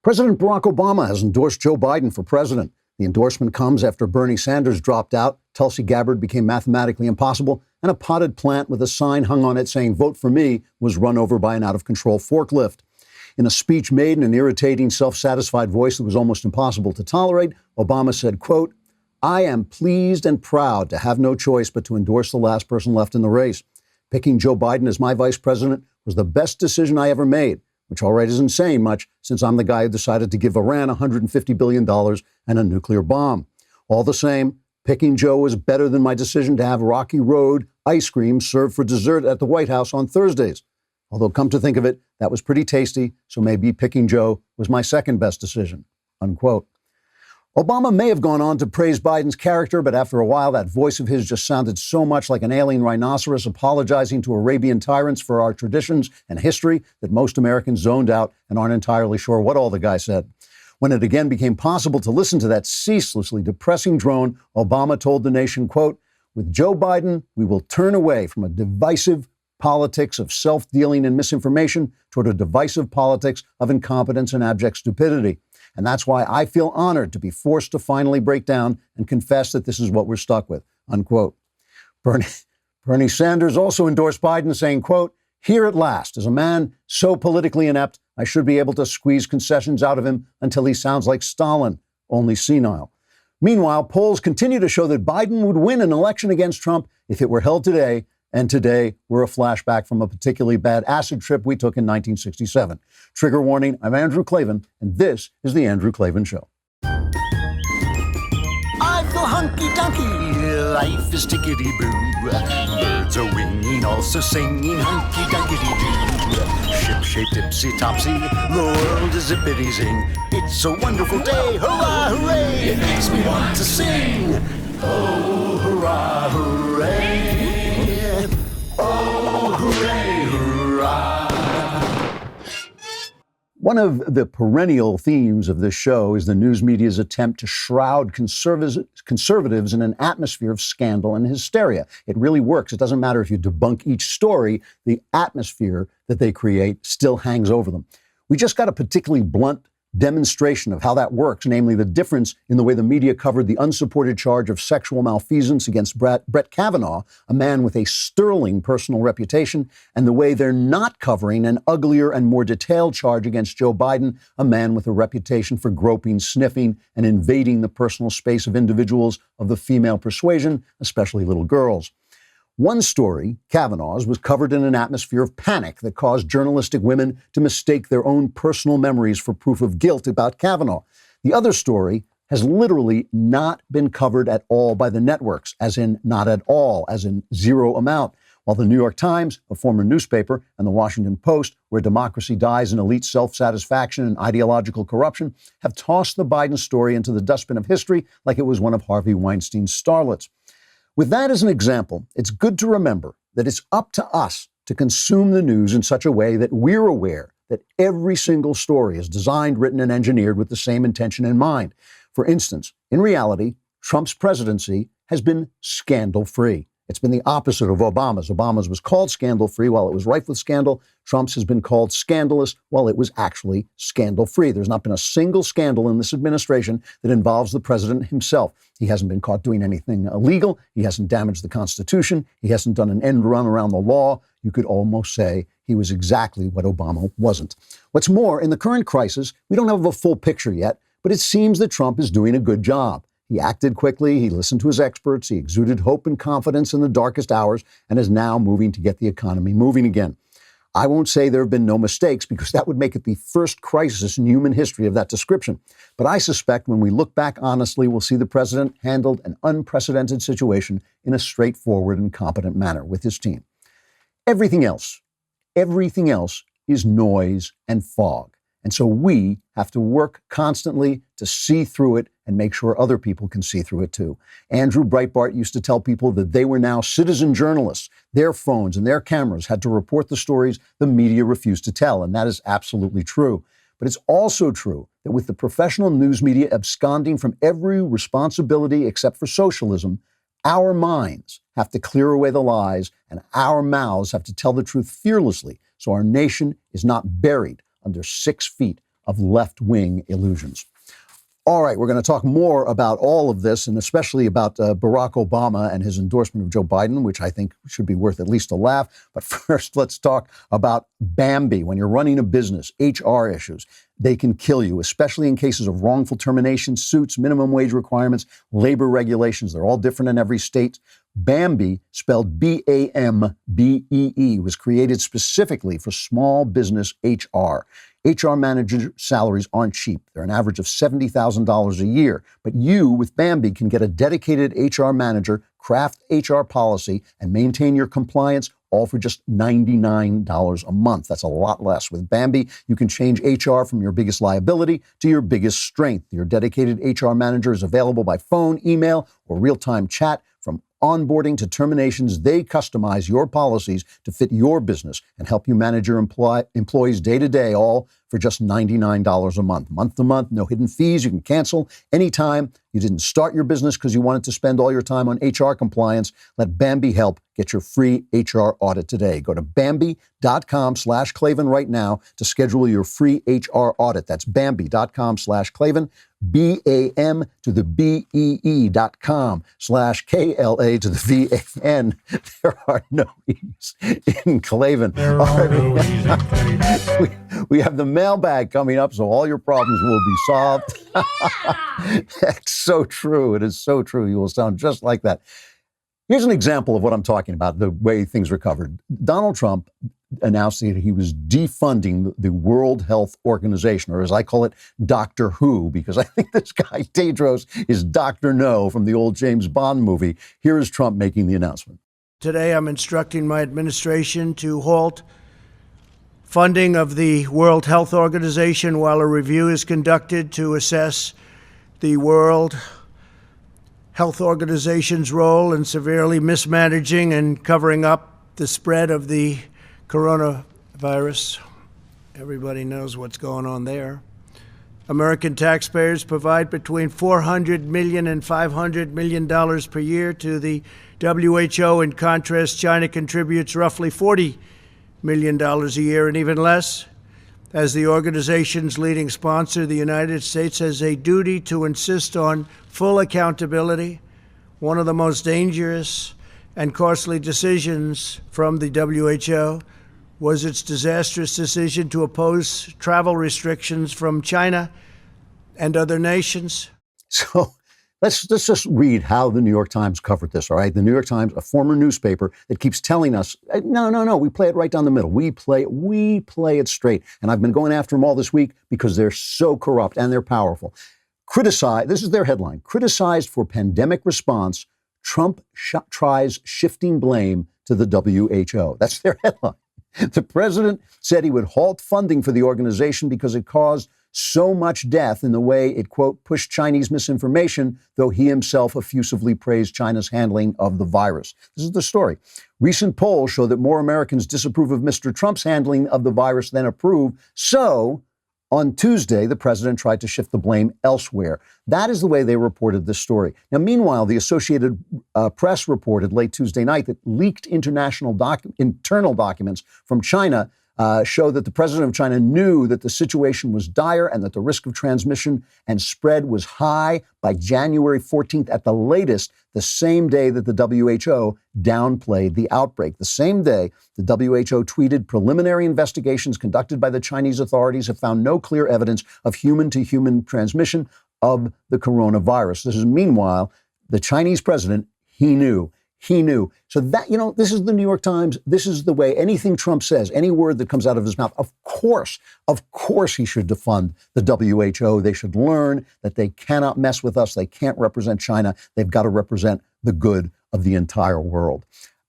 President Barack Obama has endorsed Joe Biden for president. The endorsement comes after Bernie Sanders dropped out, Tulsi Gabbard became mathematically impossible, and a potted plant with a sign hung on it saying, "Vote for me," was run over by an out-of-control forklift. In a speech made in an irritating, self-satisfied voice that was almost impossible to tolerate, Obama said, quote, "I am pleased and proud to have no choice but to endorse the last person left in the race. Picking Joe Biden as my vice president was the best decision I ever made," which already isn't saying much since I'm the guy who decided to give Iran $150 billion and a nuclear bomb. All the same, picking Joe was better than my decision to have Rocky Road ice cream served for dessert at the White House on Thursdays. Although, come to think of it, that was pretty tasty, so maybe picking Joe was my second best decision, unquote. Obama may have gone on to praise Biden's character, but after a while, that voice of his just sounded so much like an alien rhinoceros apologizing to Arabian tyrants for our traditions and history that most Americans zoned out and aren't entirely sure what all the guy said. When it again became possible to listen to that ceaselessly depressing drone, Obama told the nation, quote, "With Joe Biden, we will turn away from a divisive politics of self-dealing and misinformation toward a divisive politics of incompetence and abject stupidity. And that's why I feel honored to be forced to finally break down and confess that this is what we're stuck with," unquote. Bernie Sanders also endorsed Biden, saying, quote, "Here at last is a man so politically inept, I should be able to squeeze concessions out of him until he sounds like Stalin, only senile." Meanwhile, polls continue to show that Biden would win an election against Trump if it were held today. And today, we're a flashback from a particularly bad acid trip we took in 1967. Trigger warning, I'm Andrew Klavan, and this is The Andrew Klavan Show. I feel hunky-dunky, life is tickety-boo. Birds are winging, also singing hunky-dunky-doo. Ship-shaped, ipsy-topsy, the world is zippity-zing. It's a wonderful day, hurrah, hooray! It makes me want to sing. Oh, hurrah, hooray! Oh, hooray, hurrah! One of the perennial themes of this show is the news media's attempt to shroud conservatives in an atmosphere of scandal and hysteria. It really works. It doesn't matter if you debunk each story, the atmosphere that they create still hangs over them. We just got a particularly blunt demonstration of how that works, namely the difference in the way the media covered the unsupported charge of sexual malfeasance against Brett Kavanaugh, a man with a sterling personal reputation, and the way they're not covering an uglier and more detailed charge against Joe Biden, a man with a reputation for groping, sniffing, and invading the personal space of individuals of the female persuasion, especially little girls. One story, Kavanaugh's, was covered in an atmosphere of panic that caused journalistic women to mistake their own personal memories for proof of guilt about Kavanaugh. The other story has literally not been covered at all by the networks, as in not at all, as in zero amount. While the New York Times, a former newspaper, and the Washington Post, where democracy dies in elite self-satisfaction and ideological corruption, have tossed the Biden story into the dustbin of history like it was one of Harvey Weinstein's starlets. With that as an example, it's good to remember that it's up to us to consume the news in such a way that we're aware that every single story is designed, written, and engineered with the same intention in mind. For instance, in reality, Trump's presidency has been scandal-free. It's been the opposite of Obama's. Obama's was called scandal-free while it was rife with scandal. Trump's has been called scandalous while it was actually scandal-free. There's not been a single scandal in this administration that involves the president himself. He hasn't been caught doing anything illegal. He hasn't damaged the Constitution. He hasn't done an end run around the law. You could almost say he was exactly what Obama wasn't. What's more, in the current crisis, we don't have a full picture yet, but it seems that Trump is doing a good job. He acted quickly, he listened to his experts, he exuded hope and confidence in the darkest hours, and is now moving to get the economy moving again. I won't say there have been no mistakes, because that would make it the first crisis in human history of that description. But I suspect when we look back honestly, we'll see the president handled an unprecedented situation in a straightforward and competent manner with his team. Everything else is noise and fog. And so we have to work constantly to see through it and make sure other people can see through it too. Andrew Breitbart used to tell people that they were now citizen journalists. Their phones and their cameras had to report the stories the media refused to tell, and that is absolutely true. But it's also true that with the professional news media absconding from every responsibility except for socialism, our minds have to clear away the lies and our mouths have to tell the truth fearlessly so our nation is not buried under 6 feet of left-wing illusions. All right, we're going to talk more about all of this, and especially about Barack Obama and his endorsement of Joe Biden, which I think should be worth at least a laugh. But first, let's talk about Bambi. When you're running a business, HR issues, they can kill you, especially in cases of wrongful termination, suits, minimum wage requirements, labor regulations. They're all different in every state. Bambi, spelled B-A-M-B-E-E, was created specifically for small business HR. HR manager salaries aren't cheap. They're an average of $70,000 a year. But you, with Bambi, can get a dedicated HR manager, craft HR policy, and maintain your compliance, all for just $99 a month. That's a lot less. With Bambi, you can change HR from your biggest liability to your biggest strength. Your dedicated HR manager is available by phone, email, or real-time chat. From onboarding to terminations, they customize your policies to fit your business and help you manage your employees day to day, all for just $99 a month. Month to month, no hidden fees. You can cancel anytime. You didn't start your business because you wanted to spend all your time on HR compliance. Let Bambi help. Get your free HR audit today. Go to Bambi.com/Klavan right now to schedule your free HR audit. That's Bambi.com/Klavan. BAM to the BEE.com/KLA to the VAN. There are no E's in Klavan. There are no E's in Klavan. We have the mailbag coming up, so all your problems will be solved. That's so true. It is so true. You will sound just like that. Here's an example of what I'm talking about, the way things were covered. Donald Trump announced that he was defunding the World Health Organization, or as I call it, Dr. Who, because I think this guy, Tedros, is Dr. No from the old James Bond movie. Here is Trump making the announcement. Today, I'm instructing my administration to halt funding of the World Health Organization while a review is conducted to assess the World Health Organization's role in severely mismanaging and covering up the spread of the coronavirus. Everybody knows what's going on there. American taxpayers provide between $400 million and $500 million per year to the WHO. In contrast, China contributes roughly $40 million a year, and even less. As the organization's leading sponsor, the United States has a duty to insist on full accountability. One of the most dangerous and costly decisions from the WHO was its disastrous decision to oppose travel restrictions from China and other nations. So let's just read how the New York Times covered this, all right? The New York Times, a former newspaper that keeps telling us, no, we play it right down the middle. We play it straight. And I've been going after them all this week because they're so corrupt and they're powerful. This is their headline, criticized for pandemic response, Trump tries shifting blame to the WHO. That's their headline. The president said he would halt funding for the organization because it caused so much death in the way it, quote, pushed Chinese misinformation, though he himself effusively praised China's handling of the virus. This is the story. Recent polls show that more Americans disapprove of Mr. Trump's handling of the virus than approve. So on Tuesday, the president tried to shift the blame elsewhere. That is the way they reported this story. Now, meanwhile, the Associated Press reported late Tuesday night that leaked internal documents from China show that the president of China knew that the situation was dire and that the risk of transmission and spread was high by January 14th at the latest, the same day that the WHO downplayed the outbreak. The same day, the WHO tweeted, preliminary investigations conducted by the Chinese authorities have found no clear evidence of human-to-human transmission of the coronavirus. This is, meanwhile, the Chinese president, he knew. So that, this is the New York Times. This is the way anything Trump says, any word that comes out of his mouth, of course he should defund the WHO. They should learn that they cannot mess with us. They can't represent China. They've got to represent the good of the entire world.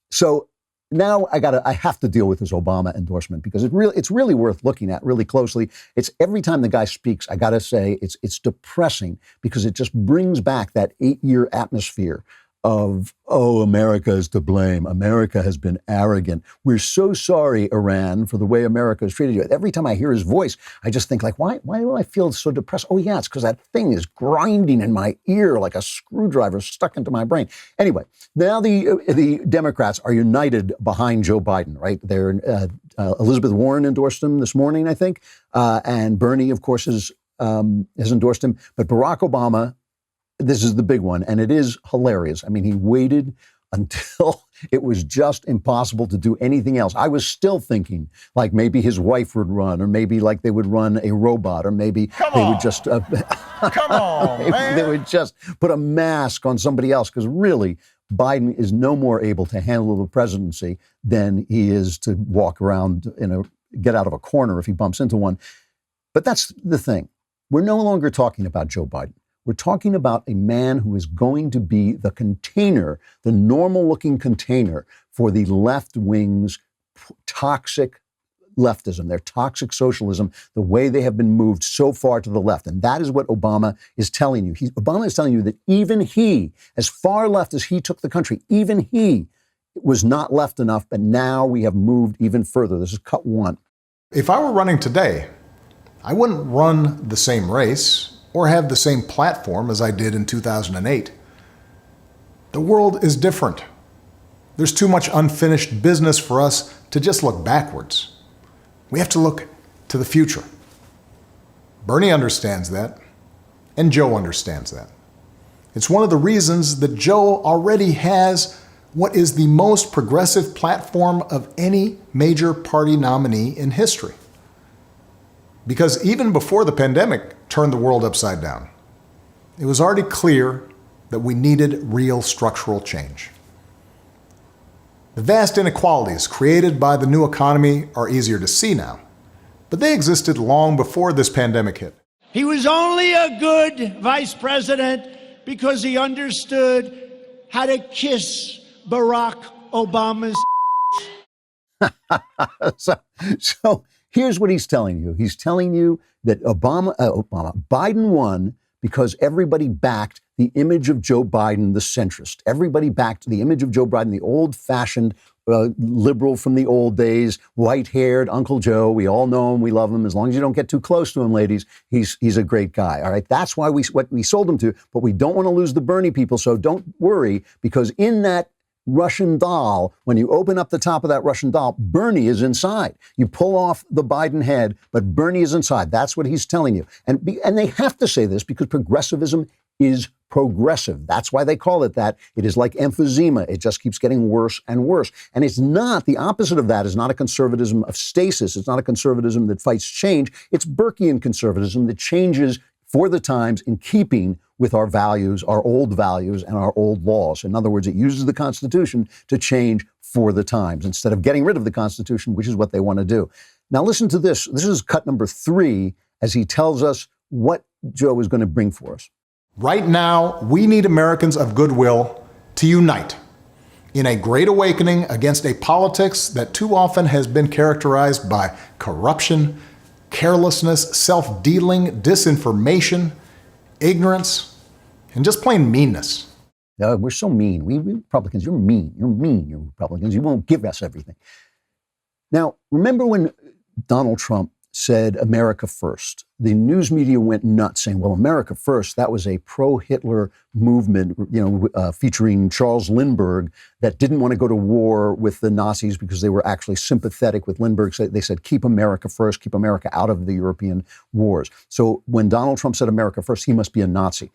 So now I have to deal with this Obama endorsement because it's really worth looking at really closely. It's every time the guy speaks, I got to say it's depressing because it just brings back that 8-year atmosphere of, oh, America is to blame. America has been arrogant. We're so sorry, Iran, for the way America has treated you. Every time I hear his voice, I just think like, why do I feel so depressed? Oh, yeah, it's because that thing is grinding in my ear like a screwdriver stuck into my brain. Anyway, now the Democrats are united behind Joe Biden, right? They're Elizabeth Warren endorsed him this morning, I think, and Bernie, of course, has endorsed him. But Barack Obama, this is the big one, and it is hilarious. I mean, he waited until it was just impossible to do anything else. I was still thinking, like, maybe his wife would run, or maybe, like, they would run a robot, or maybe they would just... Come on, man. They would just put a mask on somebody else, because really, Biden is no more able to handle the presidency than he is to walk around, get out of a corner if he bumps into one. But that's the thing. We're no longer talking about Joe Biden. We're talking about a man who is going to be the container, the normal-looking container for the left wing's toxic leftism, their toxic socialism, the way they have been moved so far to the left. And that is what Obama is telling you. Obama is telling you that even he, as far left as he took the country, even he was not left enough, but now we have moved even further. This is cut one. If I were running today, I wouldn't run the same race or have the same platform as I did in 2008. The world is different. There's too much unfinished business for us to just look backwards. We have to look to the future. Bernie understands that, and Joe understands that. It's one of the reasons that Joe already has what is the most progressive platform of any major party nominee in history. Because even before the pandemic turned the world upside down, it was already clear that we needed real structural change. The vast inequalities created by the new economy are easier to see now, but they existed long before this pandemic hit. He was only a good vice president because he understood how to kiss Barack Obama's So here's what he's telling you. He's telling you that Biden won because everybody backed the image of Joe Biden, the centrist. Everybody backed the image of Joe Biden, the old-fashioned liberal from the old days, white-haired Uncle Joe. We all know him. We love him. As long as you don't get too close to him, ladies, he's a great guy. All right, that's why what we sold him to. But we don't want to lose the Bernie people, so don't worry, because in that Russian doll, when you open up the top of that Russian doll, Bernie is inside. You pull off the Biden head, but Bernie is inside. That's what he's telling you. And they have to say this because progressivism is progressive. That's why they call it that. It is like emphysema. It just keeps getting worse and worse. And it's not, the opposite of that is not a conservatism of stasis. It's not a conservatism that fights change. It's Burkean conservatism that changes for the times in keeping with our values, our old values, and our old laws. In other words, it uses the Constitution to change for the times instead of getting rid of the Constitution, which is what they want to do. Now listen to this. This is cut number 3 as he tells us what Joe is going to bring for us. Right now, we need Americans of goodwill to unite in a great awakening against a politics that too often has been characterized by corruption, carelessness, self-dealing, disinformation, ignorance, and just plain meanness. We're so mean. We Republicans, you're mean. You're mean, you Republicans. You won't give us everything. Now, remember when Donald Trump said America first? The news media went nuts saying, well, America first, that was a pro-Hitler movement, featuring Charles Lindbergh that didn't want to go to war with the Nazis because they were actually sympathetic with Lindbergh. So they said, keep America first, keep America out of the European wars. So when Donald Trump said America first, he must be a Nazi.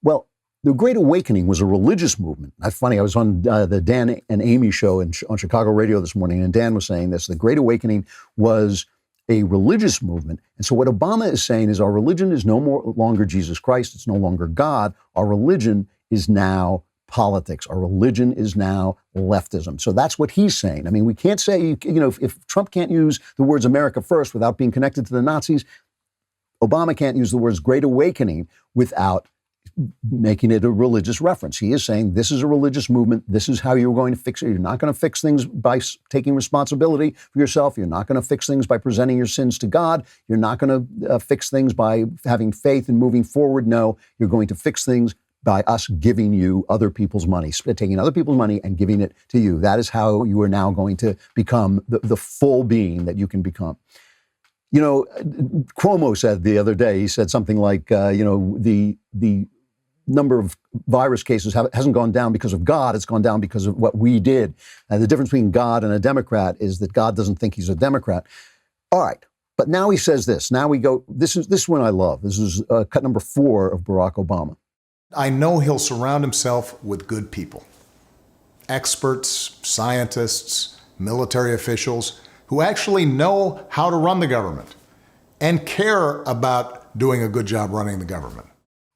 Well, the Great Awakening was a religious movement. That's funny. I was on the Dan and Amy show on Chicago radio this morning, and Dan was saying this. The Great Awakening was a religious movement. And so what Obama is saying is our religion is no longer Jesus Christ. It's no longer God. Our religion is now politics. Our religion is now leftism. So that's what he's saying. I mean, we can't say, if Trump can't use the words America first without being connected to the Nazis, Obama can't use the words Great Awakening without making it a religious reference. He is saying this is a religious movement. This is how you're going to fix it. You're not going to fix things by taking responsibility for yourself. You're not going to fix things by presenting your sins to God. You're not going to fix things by having faith and moving forward. No, you're going to fix things by us giving you other people's money, taking other people's money and giving it to you. That is how you are now going to become the full being that you can become. You know, Cuomo said the other day, he said something like, the number of virus cases hasn't gone down because of God, it's gone down because of what we did. And the difference between God and a Democrat is that God doesn't think he's a Democrat. All right, but now he says this. Now we go, this one I love. This is cut number 4 of Barack Obama. I know he'll surround himself with good people, experts, scientists, military officials who actually know how to run the government and care about doing a good job running the government.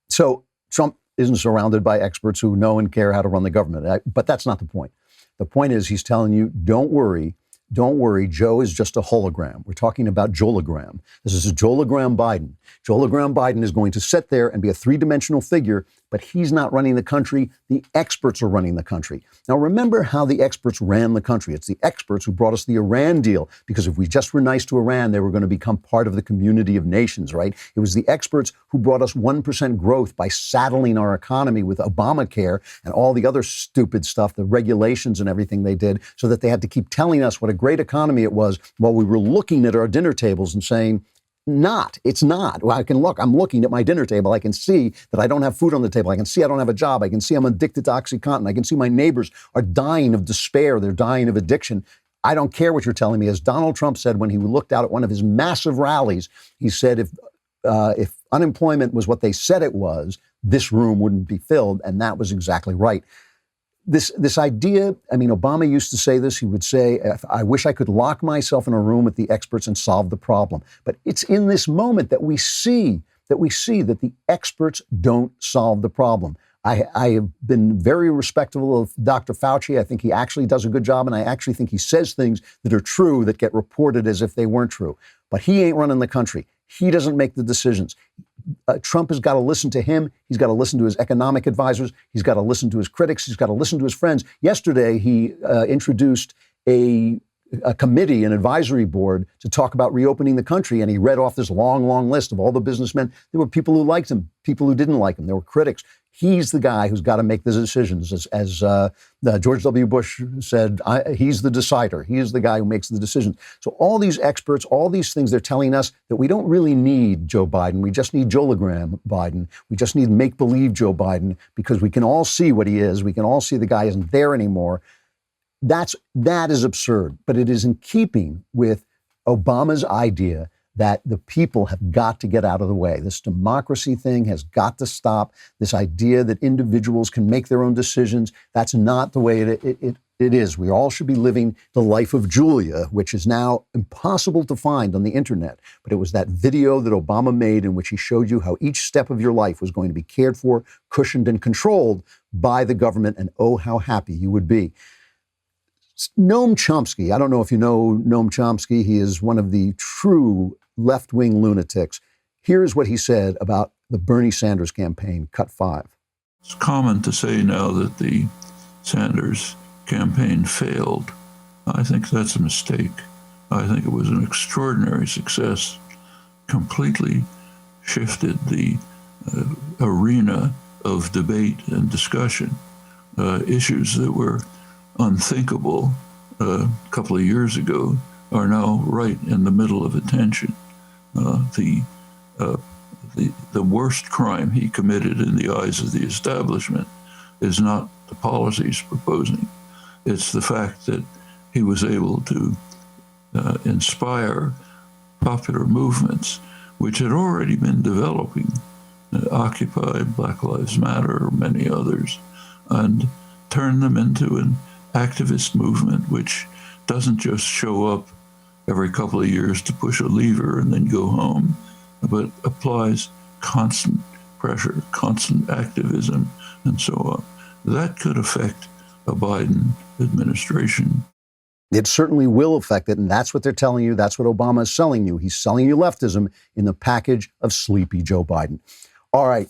So Trump isn't surrounded by experts who know and care how to run the government. But that's not the point. The point is he's telling you, don't worry, Joe is just a hologram. We're talking about Joel-ogram. This is a Joel-ogram Biden. Joel-ogram Biden is going to sit there and be a three-dimensional figure, but he's not running the country. The experts are running the country. Now, remember how the experts ran the country. It's the experts who brought us the Iran deal, because if we just were nice to Iran, they were going to become part of the community of nations, right? It was the experts who brought us 1% growth by saddling our economy with Obamacare and all the other stupid stuff, the regulations and everything they did, so that they had to keep telling us what a great economy it was while we were looking at our dinner tables and saying, it's not. Well, I'm looking at my dinner table. I can see that I don't have food on the table. I can see I don't have a job. I can see I'm addicted to OxyContin. I can see my neighbors are dying of despair. They're dying of addiction. I don't care what you're telling me. As Donald Trump said when he looked out at one of his massive rallies, he said, if unemployment was what they said it was, this room wouldn't be filled. And that was exactly right. This idea, I mean, Obama used to say this. He would say, I wish I could lock myself in a room with the experts and solve the problem. But it's in this moment that we see that the experts don't solve the problem. I have been very respectful of Dr. Fauci. I think he actually does a good job, and I actually think he says things that are true that get reported as if they weren't true. But he ain't running the country. He doesn't make the decisions. Trump has got to listen to him. He's got to listen to his economic advisors. He's got to listen to his critics. He's got to listen to his friends. Yesterday, he introduced a committee, an advisory board, to talk about reopening the country. And he read off this long, long list of all the businessmen. There were people who liked him, people who didn't like him. There were critics. He's the guy who's got to make the decisions. As George W. Bush said, he's the decider. He is the guy who makes the decisions. So all these experts, all these things, they're telling us that we don't really need Joe Biden. We just need Joel-ogram Biden. We just need make-believe Joe Biden, because we can all see what he is. We can all see the guy isn't there anymore. That is absurd, but it is in keeping with Obama's idea that the people have got to get out of the way. This democracy thing has got to stop. This idea that individuals can make their own decisions, that's not the way it is. We all should be living the life of Julia, which is now impossible to find on the internet. But it was that video that Obama made in which he showed you how each step of your life was going to be cared for, cushioned, and controlled by the government, and oh, how happy you would be. Noam Chomsky, I don't know if you know Noam Chomsky. He is one of the true left-wing lunatics. Here's what he said about the Bernie Sanders campaign, cut 5. It's common to say now that the Sanders campaign failed. I think that's a mistake. I think it was an extraordinary success, completely shifted the arena of debate and discussion. Issues that were unthinkable a couple of years ago are now right in the middle of attention. The worst crime he committed in the eyes of the establishment is not the policies proposing. It's the fact that he was able to inspire popular movements which had already been developing, Occupy, Black Lives Matter, many others, and turn them into an activist movement which doesn't just show up every couple of years to push a lever and then go home, but applies constant pressure, constant activism, and so on. That could affect a Biden administration. It certainly will affect it, and that's what they're telling you. That's what Obama is selling you. He's selling you leftism in the package of sleepy Joe Biden. All right.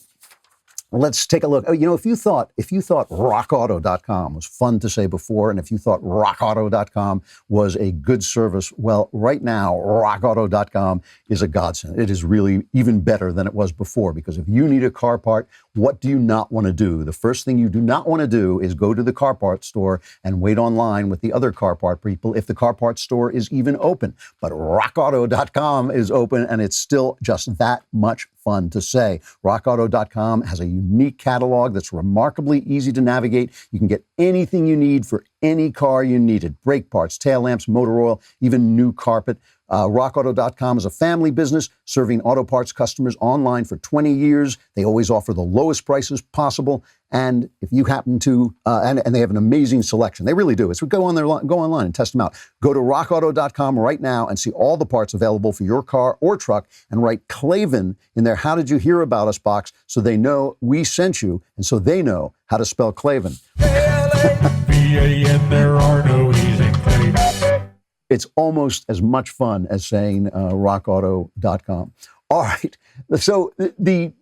Let's take a look. You know, if you thought rockauto.com was fun to say before, and if you thought rockauto.com was a good service, well, right now, rockauto.com is a godsend. It is really even better than it was before, because if you need a car part, what do you not want to do? The first thing you do not want to do is go to the car part store and wait online with the other car part people if the car part store is even open. But rockauto.com is open, and it's still just that much fun to say. RockAuto.com has a unique catalog that's remarkably easy to navigate. You can get anything you need for any car you needed. Brake parts, tail lamps, motor oil, even new carpet. RockAuto.com is a family business serving auto parts customers online for 20 years. They always offer the lowest prices possible. And if you happen to, and they have an amazing selection. They really do. So go online and test them out. Go to rockauto.com right now and see all the parts available for your car or truck, and write Klavan in their How Did You Hear About Us box so they know we sent you, and so they know how to spell Klavan. K-L-A-V-A-N, there are no E's in Klavan. It's almost as much fun as saying rockauto.com. All right. So the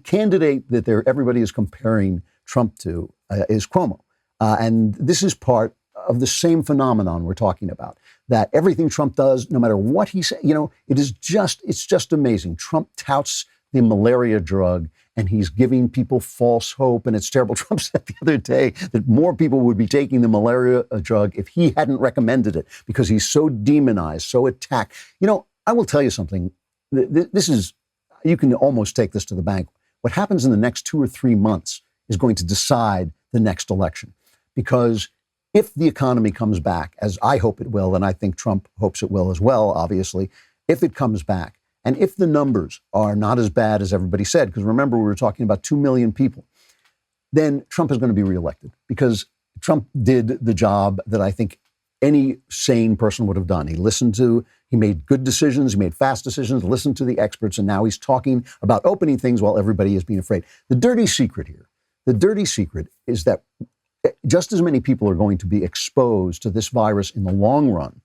candidate that everybody is comparing Trump to is Cuomo. And this is part of the same phenomenon we're talking about, that everything Trump does, no matter what he says, it's just amazing. Trump touts the malaria drug, and he's giving people false hope. And it's terrible. Trump said the other day that more people would be taking the malaria drug if he hadn't recommended it, because he's so demonized, so attacked. I will tell you something. This is, you can almost take this to the bank. What happens in the next 2 or 3 months is going to decide the next election. Because if the economy comes back, as I hope it will, and I think Trump hopes it will as well, obviously, if it comes back, and if the numbers are not as bad as everybody said, because remember, we were talking about 2 million people, then Trump is going to be reelected, because Trump did the job that I think any sane person would have done. He made good decisions, he made fast decisions, listened to the experts, and now he's talking about opening things while everybody is being afraid. The dirty secret is that just as many people are going to be exposed to this virus in the long run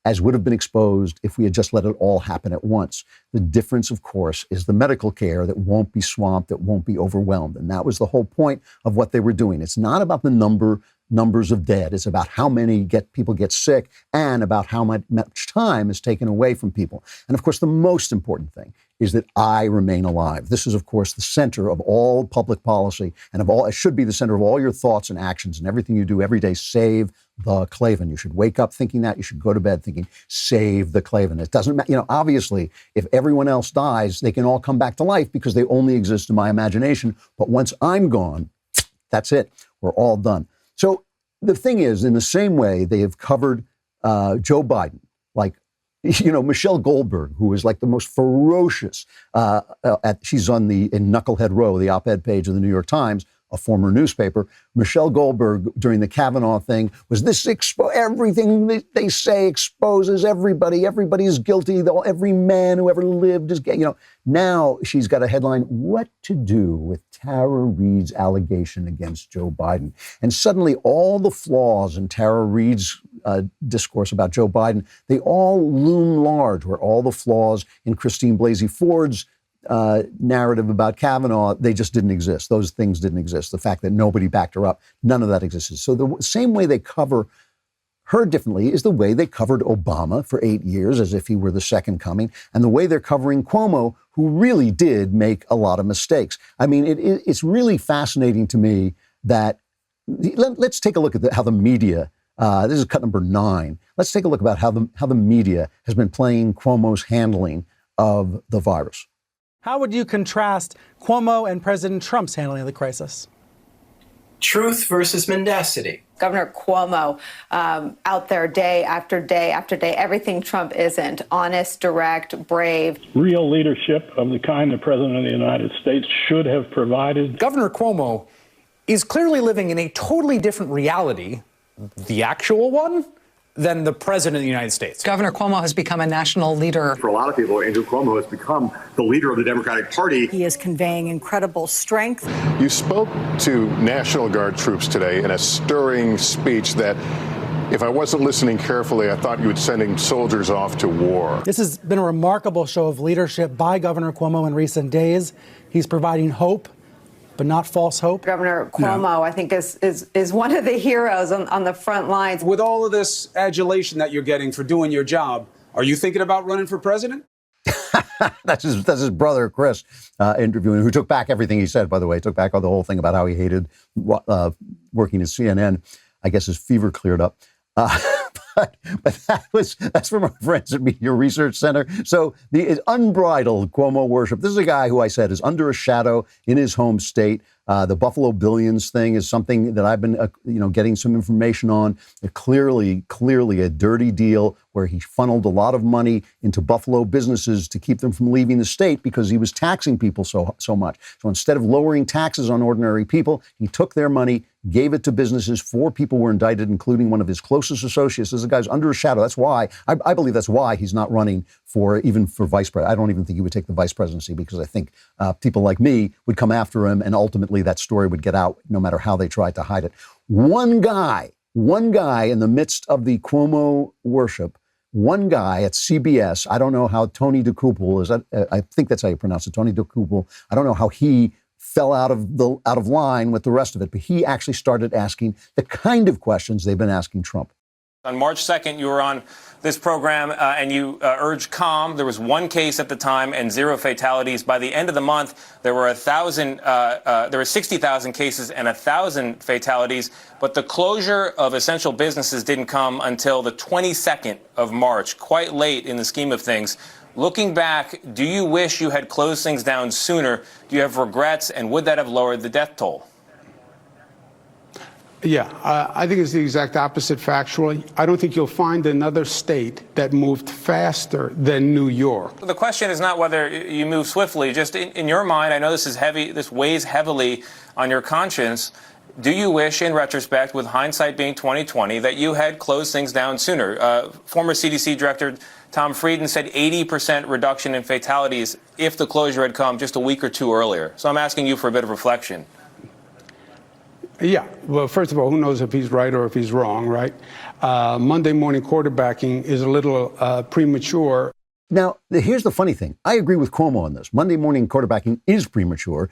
as would have been exposed if we had just let it all happen at once. The difference, of course, is the medical care that won't be swamped, that won't be overwhelmed. And that was the whole point of what they were doing. It's not about the numbers of dead. It's about how many people get sick, and about how much time is taken away from people. And of course, the most important thing is that I remain alive. This is, of course, the center of all public policy, and it should be the center of all your thoughts and actions and everything you do every day. Save the Klavan. You should wake up thinking that. You should go to bed thinking, save the Klavan. It doesn't matter. Obviously, if everyone else dies, they can all come back to life because they only exist in my imagination. But once I'm gone, that's it. We're all done. So the thing is, in the same way they have covered Joe Biden, like, Michelle Goldberg, who is like the most ferocious, she's in Knucklehead Row, the op-ed page of the New York Times, a former newspaper. Michelle Goldberg, during the Kavanaugh thing, was everything they say exposes everybody. Everybody's guilty. Every man who ever lived is gay. Now she's got a headline, "What to do with Tara Reade's allegation against Joe Biden." And suddenly all the flaws in Tara Reade's discourse about Joe Biden, they all loom large, where all the flaws in Christine Blasey Ford's narrative about Kavanaugh, they just didn't exist. Those things didn't exist. The fact that nobody backed her up, none of that existed. So the same way they cover her differently is the way they covered Obama for 8 years, as if he were the second coming, and the way they're covering Cuomo, who really did make a lot of mistakes. I mean, it's really fascinating to me that, let's take a look at how the media, this is cut number 9. Let's take a look about how the media has been playing Cuomo's handling of the virus. How would you contrast Cuomo and President Trump's handling of the crisis? Truth versus mendacity. Governor Cuomo out there day after day after day, everything Trump isn't. Honest, direct, brave. Real leadership of the kind the President of the United States should have provided. Governor Cuomo is clearly living in a totally different reality, the actual one, than the President of the United States. Governor Cuomo has become a national leader. For a lot of people, Andrew Cuomo has become the leader of the Democratic Party. He is conveying incredible strength. You spoke to National Guard troops today in a stirring speech that, if I wasn't listening carefully, I thought you were sending soldiers off to war. This has been a remarkable show of leadership by Governor Cuomo in recent days. He's providing hope but not false hope. Governor Cuomo, I think, is one of the heroes on the front lines. With all of this adulation that you're getting for doing your job, are you thinking about running for president? That's his brother, Chris, interviewing, who took back everything he said, by the way. Took back the whole thing about how he hated working at CNN. I guess his fever cleared up. But that's from our friends at Media Research Center. So the unbridled Cuomo worship. This is a guy who I said is under a shadow in his home state. The Buffalo Billions thing is something that I've been, getting some information on. Clearly a dirty deal where he funneled a lot of money into Buffalo businesses to keep them from leaving the state because he was taxing people so much. So instead of lowering taxes on ordinary people, he took their money, gave it to businesses. 4 people were indicted, including one of his closest associates. This guy's under a shadow. That's why, I believe that's why he's not running for vice president. I don't even think he would take the vice presidency because I think people like me would come after him, and ultimately that story would get out no matter how they tried to hide it. One guy in the midst of the Cuomo worship, one guy at CBS, I don't know how Tony DeCouple is, I think that's how you pronounce it, Tony DeCouple. I don't know how he fell out of line with the rest of it, but he actually started asking the kind of questions they've been asking Trump. On March 2nd, you were on this program and you urged calm. There was 1 case at the time and 0 fatalities. By the end of the month, there were 60,000 cases and 1,000 fatalities. But the closure of essential businesses didn't come until the 22nd of March, quite late in the scheme of things. Looking back, do you wish you had closed things down sooner? Do you have regrets, and would that have lowered the death toll? Yeah, I think it's the exact opposite factually. I don't think you'll find another state that moved faster than New York. The question is not whether you move swiftly. Just in your mind, I know this is heavy. This weighs heavily on your conscience. Do you wish, in retrospect, with hindsight being 20/20, that you had closed things down sooner? Former CDC Director Tom Frieden said 80% reduction in fatalities if the closure had come just a week or 2 earlier. So I'm asking you for a bit of reflection. Yeah. Well, first of all, who knows if he's right or if he's wrong, right? Monday morning quarterbacking is a little premature. Now, here's the funny thing. I agree with Cuomo on this. Monday morning quarterbacking is premature,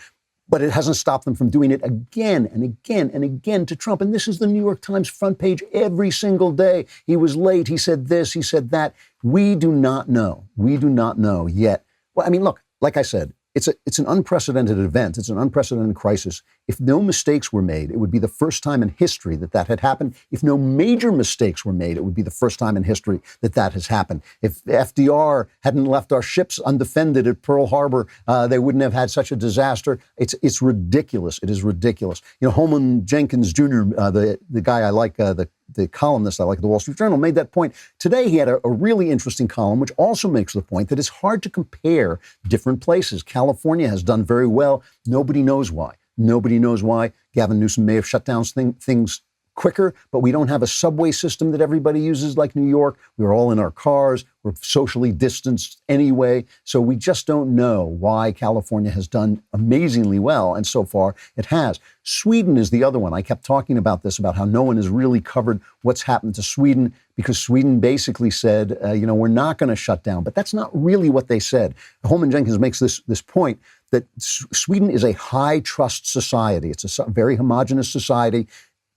but it hasn't stopped them from doing it again and again and again to Trump. And this is the New York Times front page every single day. He was late. He said this. He said that. We do not know. We do not know yet. Well, I mean, look, like I said, it's an unprecedented event. It's an unprecedented crisis. If no mistakes were made, it would be the first time in history that had happened. If no major mistakes were made, it would be the first time in history that has happened. If FDR hadn't left our ships undefended at Pearl Harbor, they wouldn't have had such a disaster. It's ridiculous. It is ridiculous. Holman Jenkins Jr., the guy I like, the columnist I like at the Wall Street Journal, made that point. Today, he had a really interesting column, which also makes the point that it's hard to compare different places. California has done very well. Nobody knows why. Nobody knows why. Gavin Newsom may have shut down things quicker, but we don't have a subway system that everybody uses like New York. We're all in our cars. We're socially distanced anyway. So we just don't know why California has done amazingly well. And so far it has. Sweden is the other one. I kept talking about this, about how no one has really covered what's happened to Sweden, because Sweden basically said, we're not going to shut down. But that's not really what they said. Holman Jenkins makes this point that Sweden is a high trust society. It's a very homogenous society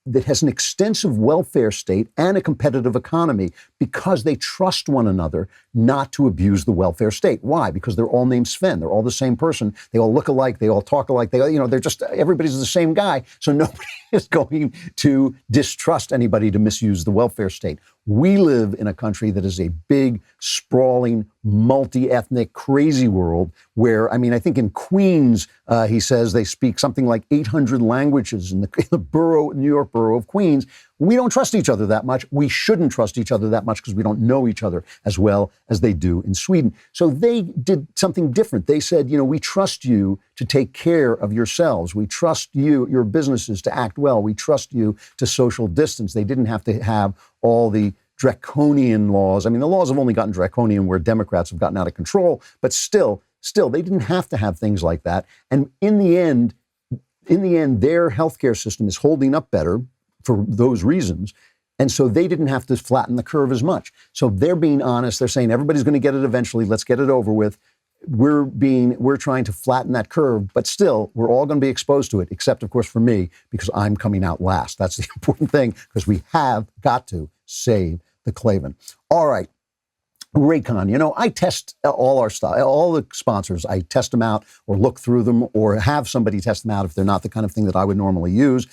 that has an extensive welfare state and a competitive economy because they trust one another not to abuse the welfare state. Why? Because they're all named Sven. They're all the same person. They all look alike. They all talk alike. They're just, everybody's the same guy. So nobody is going to distrust anybody to misuse the welfare state. We live in a country that is a big, sprawling, multi-ethnic, crazy world where, I think in Queens, he says they speak something like 800 languages in the New York borough of Queens. We don't trust each other that much. We shouldn't trust each other that much because we don't know each other as well as they do in Sweden. So they did something different. They said, we trust you to take care of yourselves. We trust you, your businesses, to act well. We trust you to social distance. They didn't have to have all the draconian laws. The laws have only gotten draconian where Democrats have gotten out of control, but still, they didn't have to have things like that. And in the end, their healthcare system is holding up better for those reasons. And so they didn't have to flatten the curve as much. So they're being honest. They're saying everybody's going to get it eventually. Let's get it over with. we're trying to flatten that curve, but still, we're all going to be exposed to it, except, of course, for me, because I'm coming out last. That's the important thing, because we have got to save the Klavan. All right. Raycon, I test all our stuff, all the sponsors. I test them out or look through them or have somebody test them out if they're not the kind of thing that I would normally use.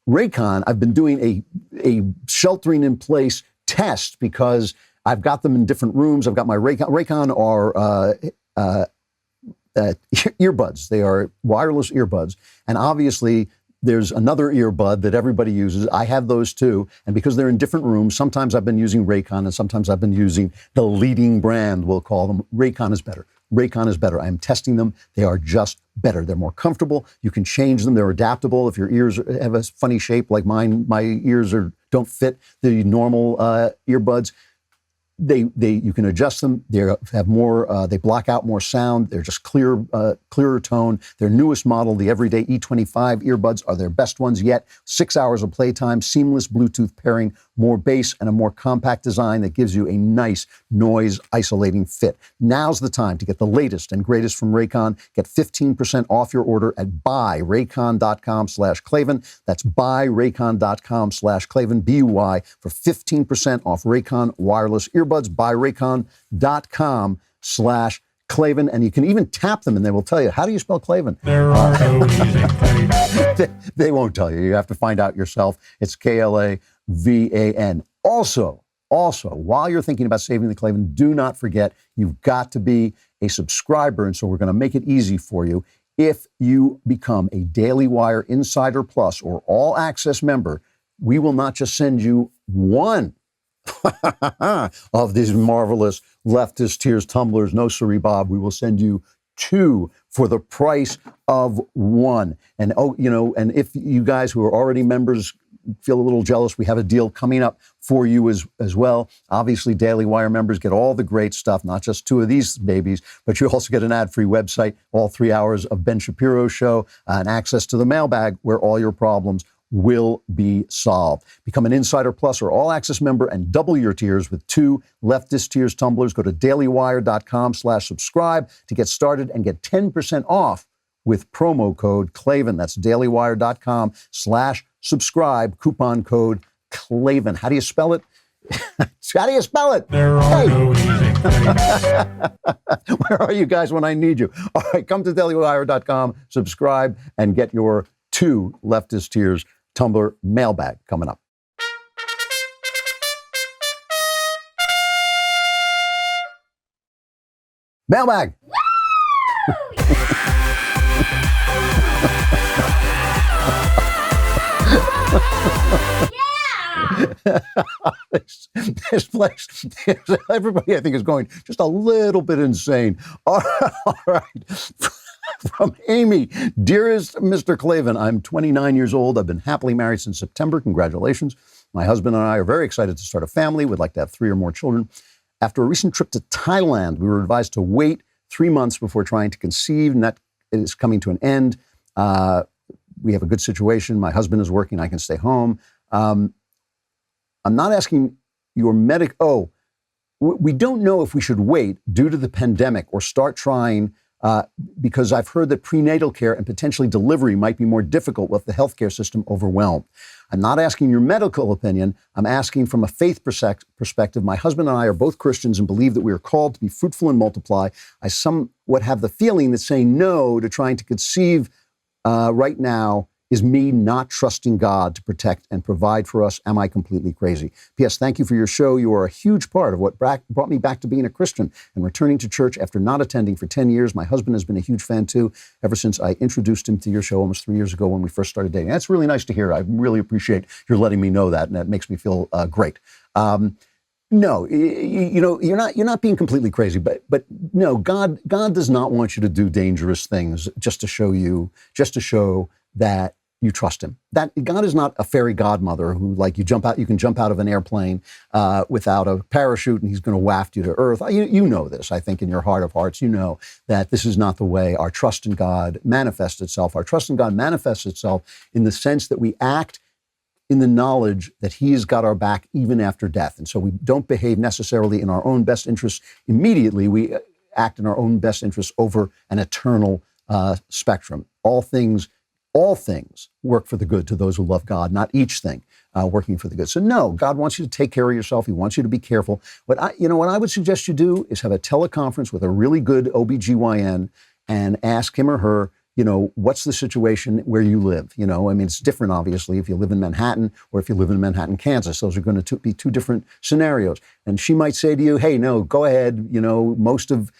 Raycon, I've been doing a sheltering in place test because I've got them in different rooms. I've got my Raycon. Raycon are earbuds. They are wireless earbuds. And obviously, there's another earbud that everybody uses. I have those too. And because they're in different rooms, sometimes I've been using Raycon and sometimes I've been using the leading brand, we'll call them. Raycon is better. Raycon is better. I'm testing them. They are just better. They're more comfortable. You can change them. They're adaptable. If your ears have a funny shape like mine, my ears don't fit the normal earbuds. You can adjust them. They have more. They block out more sound. They're just clearer tone. Their newest model, the Everyday E25 earbuds, are their best ones yet. 6 hours of playtime, seamless Bluetooth pairing, more bass, and a more compact design that gives you a nice noise isolating fit. Now's the time to get the latest and greatest from Raycon. Get 15% off your order at buyraycon.com/Klavan. That's buyraycon.com/Klavan, BUY, for 15% off Raycon wireless earbuds. Buyraycon.com/Klavan. And you can even tap them and they will tell you, how do you spell Klavan? There are no easy Klavan. They won't tell you. You have to find out yourself. It's Klavan. Also, while you're thinking about saving the Klavan, do not forget, you've got to be a subscriber. And so we're going to make it easy for you. If you become a Daily Wire Insider Plus or All Access member, we will not just send you one of these marvelous leftist tears tumblers. No, siree, Bob. We will send you two for the price of one. And and if you guys who are already members feel a little jealous, we have a deal coming up for you as well. Obviously, Daily Wire members get all the great stuff, not just two of these babies, but you also get an ad-free website, all 3 hours of Ben Shapiro's show, and access to the Mailbag, where all your problems will be solved. Become an Insider Plus or All Access member and double your tiers with two leftist tears tumblers. Go to dailywire.com/subscribe to get started and get 10% off with promo code Klavan. That's dailywire.com/subscribe, coupon code Klavan. How do you spell it? How do you spell it? There are no easy Klavan. Where are you guys when I need you? All right, come to dailywire.com, subscribe, and get your two leftist tears Tumbler Mailbag coming up. Mailbag. This place, everybody I think is going just a little bit insane. All right. From Amy, dearest Mr. Klavan, I'm 29 years old. I've been happily married since September. Congratulations. My husband and I are very excited to start a family. We'd like to have 3 or more children. After a recent trip to Thailand, we were advised to wait 3 months before trying to conceive, and that is coming to an end. We have a good situation. My husband is working. I can stay home. I'm not asking your we don't know if we should wait due to the pandemic or start trying because I've heard that prenatal care and potentially delivery might be more difficult with the healthcare system overwhelmed. I'm not asking your medical opinion. I'm asking from a faith perspective. My husband and I are both Christians and believe that we are called to be fruitful and multiply. I somewhat have the feeling that saying no to trying to conceive right now is me not trusting God to protect and provide for us. Am I completely crazy? P.S. Thank you for your show. You are a huge part of what brought me back to being a Christian and returning to church after not attending for 10 years. My husband has been a huge fan too, ever since I introduced him to your show almost 3 years ago when we first started dating. That's really nice to hear. I really appreciate your letting me know that, and that makes me feel great. No, you're not being completely crazy, but no, God does not want you to do dangerous things just to show that you trust him. That God is not a fairy godmother who, like, you can jump out of an airplane without a parachute and he's going to waft you to earth. You know this, I think, in your heart of hearts. You know that this is not the way our trust in God manifests itself. Our trust in God manifests itself in the sense that we act in the knowledge that he has got our back even after death. And so we don't behave necessarily in our own best interests immediately. We act in our own best interests over an eternal spectrum. All things work for the good to those who love God, not each thing working for the good. So no, God wants you to take care of yourself. He wants you to be careful. What I would suggest you do is have a teleconference with a really good OBGYN and ask him or her, what's the situation where you live? It's different, obviously, if you live in Manhattan or if you live in Manhattan, Kansas. Those are going to be two different scenarios. And she might say to you, hey, no, go ahead. Most of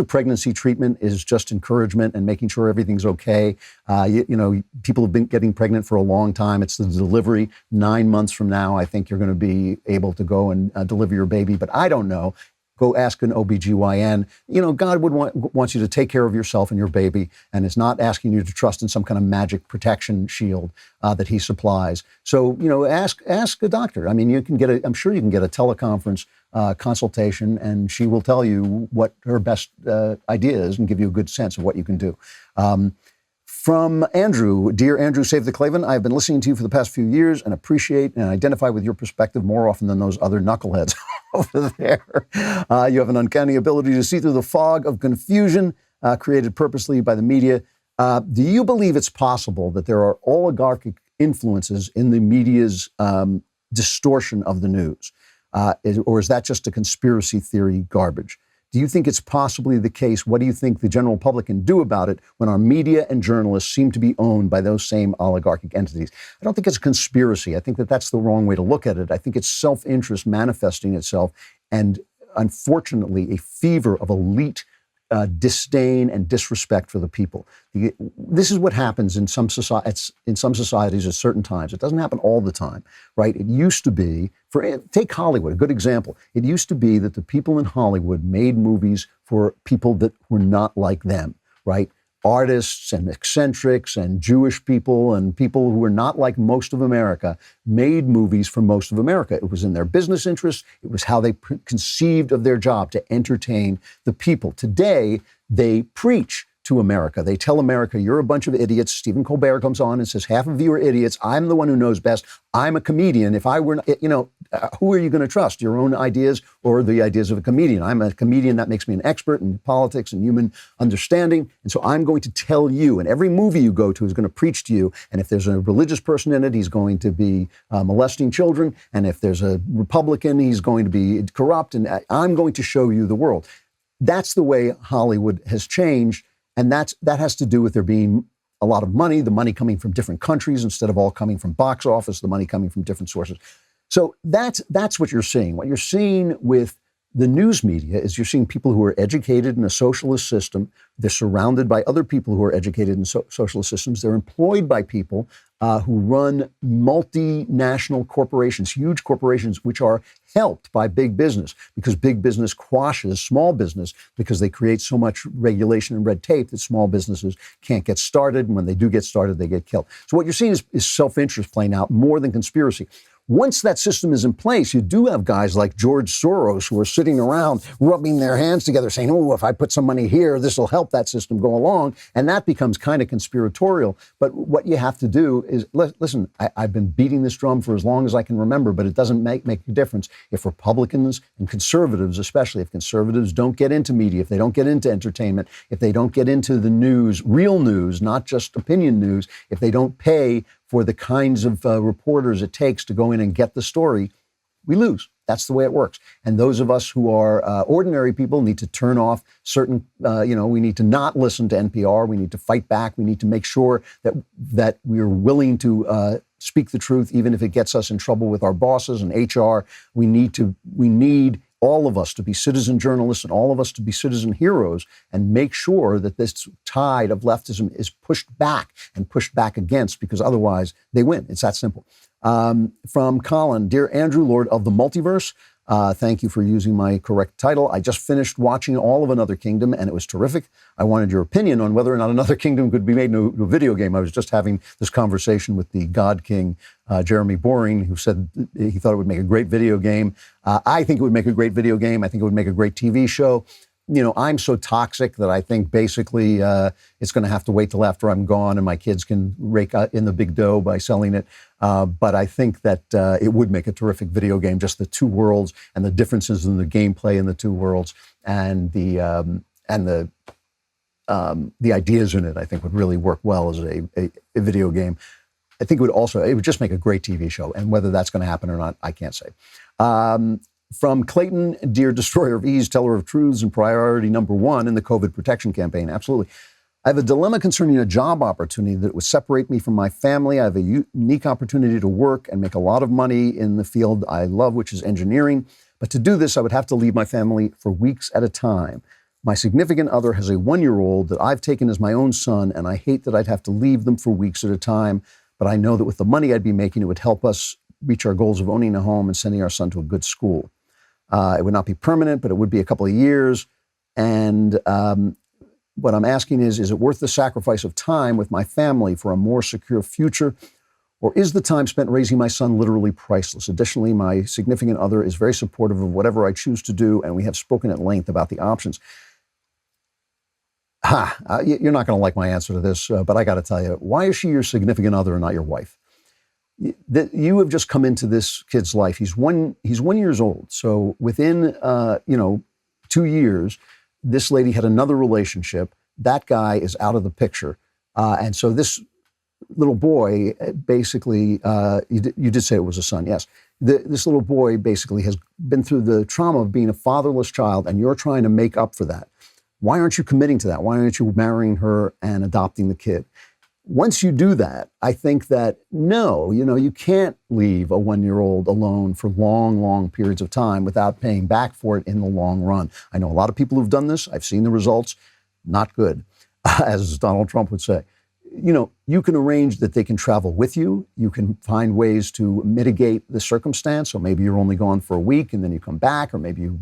pregnancy treatment is just encouragement and making sure everything's okay. People have been getting pregnant for a long time. It's the delivery. 9 months from now, I think you're going to be able to go and deliver your baby. But I don't know. Go ask an OBGYN. God wants you to take care of yourself and your baby, and is not asking you to trust in some kind of magic protection shield that he supplies. So, ask a doctor. I'm sure you can get a teleconference consultation, and she will tell you what her best idea is and give you a good sense of what you can do. From Andrew, dear Andrew, Save the Klavan, I've been listening to you for the past few years and appreciate and identify with your perspective more often than those other knuckleheads over there. You have an uncanny ability to see through the fog of confusion created purposely by the media. Do you believe it's possible that there are oligarchic influences in the media's distortion of the news? Or is that just a conspiracy theory garbage? Do you think it's possibly the case? What do you think the general public can do about it when our media and journalists seem to be owned by those same oligarchic entities? I don't think it's a conspiracy. I think that that's the wrong way to look at it. I think it's self-interest manifesting itself, and unfortunately, a fever of elite disdain and disrespect for the people. This is what happens in some societies at certain times. It doesn't happen all the time, right? It used to be, take Hollywood, a good example. It used to be that the people in Hollywood made movies for people that were not like them, right? Artists and eccentrics and Jewish people and people who were not like most of America made movies for most of America. It was in their business interests. It was how they conceived of their job, to entertain the people. Today, they preach to America. They tell America, you're a bunch of idiots. Stephen Colbert comes on and says, half of you are idiots. I'm the one who knows best. I'm a comedian. If I were, who are you going to trust? Your own ideas or the ideas of a comedian? I'm a comedian. That makes me an expert in politics and human understanding. And so I'm going to tell you, and every movie you go to is going to preach to you. And if there's a religious person in it, he's going to be molesting children. And if there's a Republican, he's going to be corrupt. And I'm going to show you the world. That's the way Hollywood has changed. And that has to do with there being a lot of money, the money coming from different countries instead of all coming from box office, the money coming from different sources. So that's what you're seeing. What you're seeing with the news media is you're seeing people who are educated in a socialist system. They're surrounded by other people who are educated in socialist systems. They're employed by people who run multinational corporations, huge corporations, which are helped by big business, because big business quashes small business because they create so much regulation and red tape that small businesses can't get started. And when they do get started, they get killed. So what you're seeing is self-interest playing out more than conspiracy. Once that system is in place, you do have guys like George Soros who are sitting around rubbing their hands together saying, oh, if I put some money here, this will help that system go along. And that becomes kind of conspiratorial. But what you have to do is, listen, I've been beating this drum for as long as I can remember, but it doesn't make a difference. If Republicans and conservatives, especially if conservatives don't get into media, if they don't get into entertainment, if they don't get into the news, real news, not just opinion news, if they don't pay for the kinds of reporters it takes to go in and get the story, we lose. That's the way it works. And those of us who are ordinary people need to turn off certain, we need to not listen to NPR. We need to fight back. We need to make sure that we're willing to speak the truth, even if it gets us in trouble with our bosses and HR. We need all of us to be citizen journalists and all of us to be citizen heroes and make sure that this tide of leftism is pushed back and pushed back against, because otherwise they win. It's that simple. From Colin, dear Andrew, Lord of the Multiverse, thank you for using my correct title. I just finished watching all of Another Kingdom and it was terrific. I wanted your opinion on whether or not Another Kingdom could be made into a video game. I was just having this conversation with the God King, Jeremy Boring, who said he thought it would make a great video game. I think it would make a great video game. I think it would make a great TV show. I'm so toxic that I think basically it's going to have to wait till after I'm gone and my kids can rake in the big dough by selling it. But I think that it would make a terrific video game, just the two worlds and the differences in the gameplay in the two worlds and the ideas in it, I think would really work well as a video game. I think it would just make a great TV show. And whether that's going to happen or not, I can't say. From Clayton, dear destroyer of ease, teller of truths, and priority number one in the COVID protection campaign. Absolutely. I have a dilemma concerning a job opportunity that would separate me from my family. I have a unique opportunity to work and make a lot of money in the field I love, which is engineering. But to do this, I would have to leave my family for weeks at a time. My significant other has a 1-year-old that I've taken as my own son, and I hate that I'd have to leave them for weeks at a time. But I know that with the money I'd be making, it would help us reach our goals of owning a home and sending our son to a good school. It would not be permanent, but it would be a couple of years. And what I'm asking is it worth the sacrifice of time with my family for a more secure future? Or is the time spent raising my son literally priceless? Additionally, my significant other is very supportive of whatever I choose to do, and we have spoken at length about the options. You're not going to like my answer to this, but I got to tell you, why is she your significant other and not your wife? You have just come into this kid's life. He's 1 years old. So within, 2 years, this lady had another relationship. That guy is out of the picture. And so this little boy, basically, you did say it was a son, yes. This little boy basically has been through the trauma of being a fatherless child, and you're trying to make up for that. Why aren't you committing to that? Why aren't you marrying her and adopting the kid? Once you do that, I think that, no, you can't leave a 1-year-old alone for long, long periods of time without paying back for it in the long run. I know a lot of people who've done this. I've seen the results. Not good, as Donald Trump would say. You can arrange that they can travel with you. You can find ways to mitigate the circumstance. So maybe you're only gone for a week and then you come back, or maybe you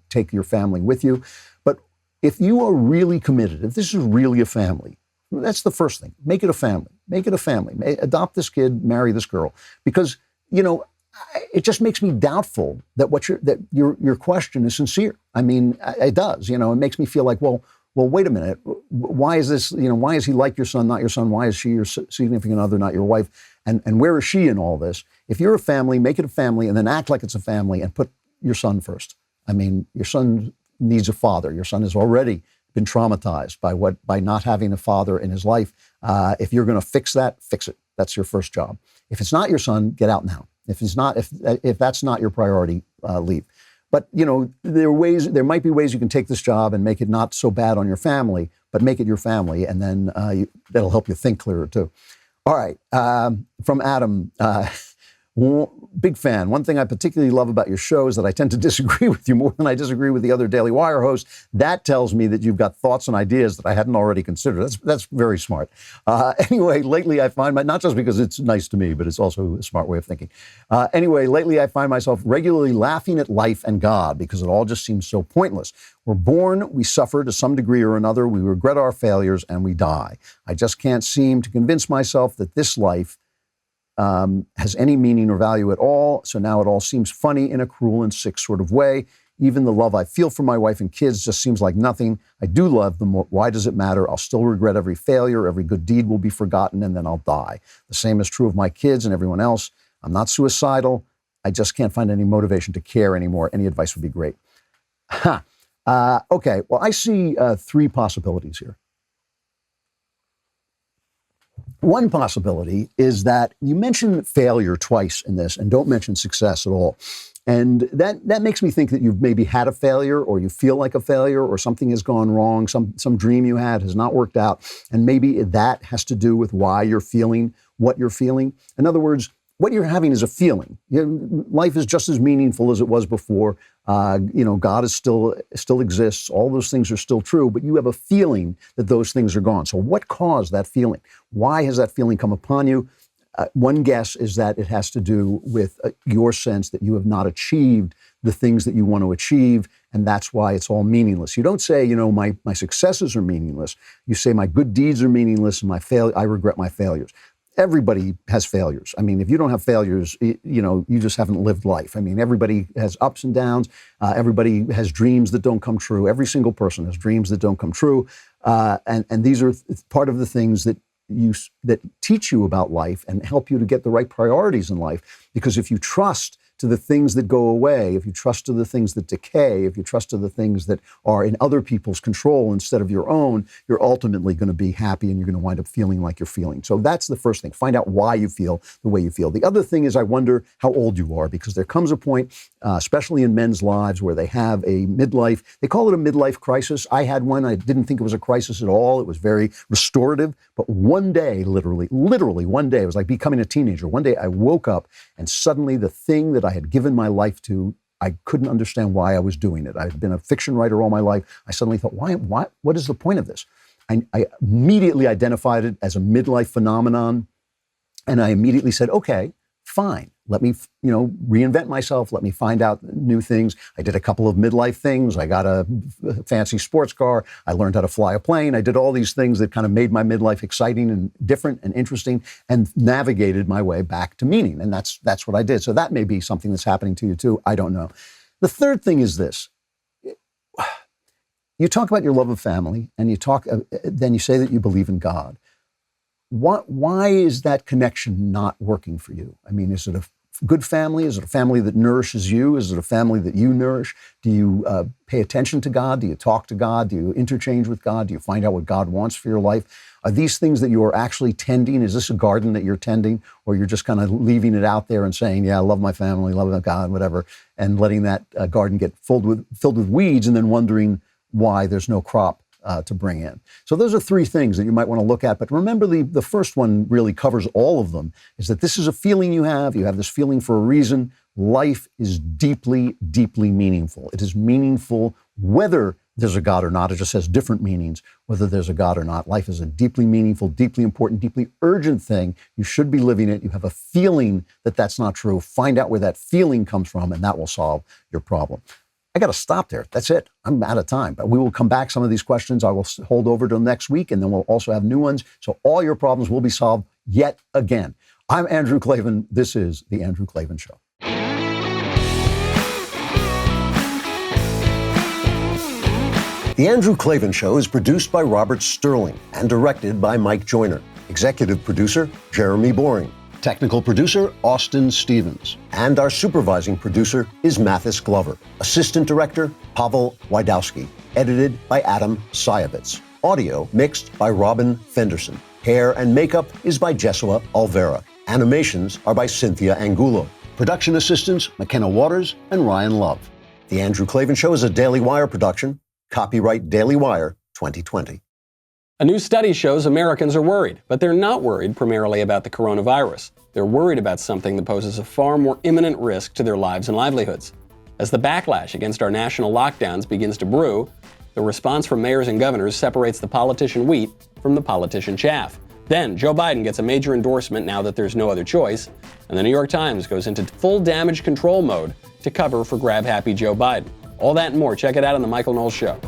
take your family with you. But if you are really committed, if this is really a family, that's the first thing. Make it a family. Make it a family. Adopt this kid, marry this girl. Because, it just makes me doubtful that your question is sincere. I mean, it does. It makes me feel like, well, wait a minute. Why is this, why is he like your son, not your son? Why is she your significant other, not your wife? And where is she in all this? If you're a family, make it a family and then act like it's a family and put your son first. I mean, your son needs a father. Your son has already been traumatized by not having a father in his life. If you're going to fix that, fix it. That's your first job. If it's not your son, get out now. If that's not your priority, leave. But there might be ways you can take this job and make it not so bad on your family, but make it your family, and then that'll help you think clearer too. All right, from Adam. Big fan. One thing I particularly love about your show is that I tend to disagree with you more than I disagree with the other Daily Wire hosts. That tells me that you've got thoughts and ideas that I hadn't already considered. That's very smart. Anyway, lately I find not just because it's nice to me, but it's also a smart way of thinking. Anyway, lately I find myself regularly laughing at life and God because it all just seems so pointless. We're born, we suffer to some degree or another, we regret our failures, and we die. I just can't seem to convince myself that this life has any meaning or value at all. So now it all seems funny in a cruel and sick sort of way. Even the love I feel for my wife and kids just seems like nothing. I do love them. Why does it matter? I'll still regret every failure. Every good deed will be forgotten, and then I'll die. The same is true of my kids and everyone else. I'm not suicidal. I just can't find any motivation to care anymore. Any advice would be great. Okay, well, I see 3 possibilities here. One possibility is that you mention failure twice in this and don't mention success at all. And that makes me think that you've maybe had a failure, or you feel like a failure, or something has gone wrong, some dream you had has not worked out. And maybe that has to do with why you're feeling what you're feeling. In other words, what you're having is a feeling. Life is just as meaningful as it was before. God is still exists. All those things are still true, but you have a feeling that those things are gone. So what caused that feeling? Why has that feeling come upon you? One guess is that it has to do with your sense that you have not achieved the things that you want to achieve, and that's why it's all meaningless. You don't say, my successes are meaningless. You say my good deeds are meaningless, and I regret my failures. everybody has failures. I mean, if you don't have failures, you just haven't lived life. I mean, everybody has ups and downs. Everybody has dreams that don't come true. Every single person has dreams that don't come true. And these are part of the things that teach you about life and help you to get the right priorities in life. Because if you trust to the things that go away, if you trust to the things that decay, if you trust to the things that are in other people's control instead of your own, you're ultimately going to be happy and you're going to wind up feeling like you're feeling. So that's the first thing. Find out why you feel the way you feel. The other thing is I wonder how old you are, because there comes a point, especially in men's lives, where they have a midlife, they call it a midlife crisis. I had one. I didn't think it was a crisis at all. It was very restorative. But one day, literally one day, it was like becoming a teenager. One day I woke up and suddenly the thing that I had given my life to, I couldn't understand why I was doing it. I've been a fiction writer all my life. I suddenly thought, what is the point of this? I immediately identified it as a midlife phenomenon. And I immediately said, okay, fine. Let me, reinvent myself. Let me find out new things. I did a couple of midlife things. I got a fancy sports car. I learned how to fly a plane. I did all these things that kind of made my midlife exciting and different and interesting, and navigated my way back to meaning. And that's what I did. So that may be something that's happening to you too. I don't know. The third thing is this. You talk about your love of family, and then you say that you believe in God. Why is that connection not working for you? I mean, is it a good family? Is it a family that nourishes you? Is it a family that you nourish? Do you pay attention to God? Do you talk to God? Do you interchange with God? Do you find out what God wants for your life? Are these things that you are actually tending? Is this a garden that you're tending? Or you're just kind of leaving it out there and saying, yeah, I love my family, love God, whatever, and letting that garden get filled with weeds, and then wondering why there's no crop to bring in. So those are three things that you might want to look at. But remember, the first one really covers all of them, is that this is a feeling you have. You have this feeling for a reason. Life is deeply, deeply meaningful. It is meaningful whether there's a God or not. It just has different meanings, whether there's a God or not. Life is a deeply meaningful, deeply important, deeply urgent thing. You should be living it. You have a feeling that that's not true. Find out where that feeling comes from, and that will solve your problem. I got to stop there. That's it. I'm out of time. But we will come back. Some of these questions I will hold over till next week, and then we'll also have new ones. So all your problems will be solved yet again. I'm Andrew Klavan. This is The Andrew Klavan Show. The Andrew Klavan Show is produced by Robert Sterling and directed by Mike Joyner. Executive producer, Jeremy Boring. Technical producer, Austin Stevens. And our supervising producer is Mathis Glover. Assistant director, Pavel Wydowski. Edited by Adam Sayevitz. Audio mixed by Robin Fenderson. Hair and makeup is by Jesua Alvera. Animations are by Cynthia Angulo. Production assistants, McKenna Waters and Ryan Love. The Andrew Klavan Show is a Daily Wire production. Copyright Daily Wire 2020. A new study shows Americans are worried, but they're not worried primarily about the coronavirus. They're worried about something that poses a far more imminent risk to their lives and livelihoods. As the backlash against our national lockdowns begins to brew, the response from mayors and governors separates the politician wheat from the politician chaff. Then Joe Biden gets a major endorsement now that there's no other choice, and the New York Times goes into full damage control mode to cover for grab-happy Joe Biden. All that and more. Check it out on The Michael Knowles Show.